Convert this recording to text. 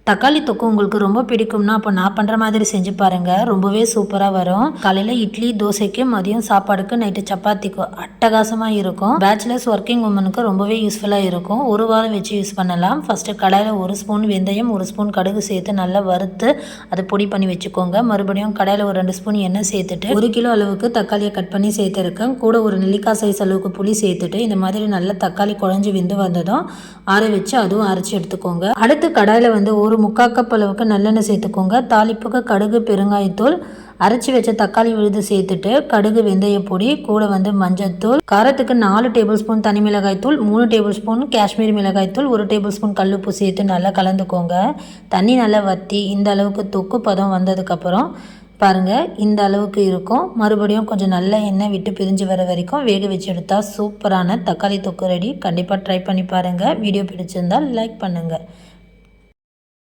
தக்காளி தொக்கு உங்களுக்கு ரொம்ப பிடிக்கும்னா அப்போ நான் பண்ணுற மாதிரி செஞ்சு பாருங்கள். ரொம்பவே சூப்பராக வரும். காலையில் இட்லி தோசைக்கு, மதியம் சாப்பாடுக்கு, நைட்டு சப்பாத்திக்கு அட்டகாசமாக இருக்கும். பேச்சுலர்ஸ் ஒர்க்கிங் உமனுக்கு ரொம்பவே யூஸ்ஃபுல்லாக இருக்கும். ஒரு வாரம் வச்சு யூஸ் பண்ணலாம். ஃபஸ்ட்டு கடாயில் 1 ஸ்பூன் வெந்தயம், 1 ஸ்பூன் கடுகு சேர்த்து நல்லா வறுத்து அதை பொடி பண்ணி வச்சுக்கோங்க. மறுபடியும் கடாயில் ஒரு 2 ஸ்பூன் எண்ணெய் சேர்த்துட்டு 1 கிலோ அளவுக்கு தக்காளியை கட் பண்ணி சேர்த்துருக்கேன். கூட ஒரு நெல்லிக்காய் சைஸ் அளவுக்கு புளி சேர்த்துட்டு இந்த மாதிரி நல்லா தக்காளி குழஞ்சி வெந்து வந்ததும் ஆற வச்சு அதுவும் அரைச்சி எடுத்துக்கோங்க. அடுத்து கடாயில் வந்து ஒரு 3/4 கப் அளவுக்கு நல்லெண்ணெய் சேர்த்துக்கோங்க. தாளிப்புக்கு கடுகு, பெருங்காயத்தூள், அரைச்சி வச்ச தக்காளி விழுது சேர்த்துட்டு கடுகு, வெந்தய பொடி, கூட வந்து மஞ்சள்தூள், காரத்துக்கு 4 டேபிள் ஸ்பூன் தனி மிளகாய்த்தூள், 3 டேபிள் ஸ்பூன் காஷ்மீரி மிளகாய்த்தூள், 1 டேபிள் ஸ்பூன் கல்லுப்பு சேர்த்து நல்லா கலந்துக்கோங்க. தண்ணி நல்லா வற்றி இந்த அளவுக்கு தொக்கு பதம் வந்ததுக்கப்புறம் பாருங்கள், இந்த அளவுக்கு இருக்கும். மறுபடியும் கொஞ்சம் நல்ல எண்ணெய் விட்டு பிரிஞ்சு வர வரைக்கும் வேக வச்சு எடுத்தால் சூப்பரான தக்காளி தொக்கு ரெடி. கண்டிப்பாக ட்ரை பண்ணி பாருங்கள். வீடியோ பிடிச்சிருந்தால் லைக் பண்ணுங்கள்.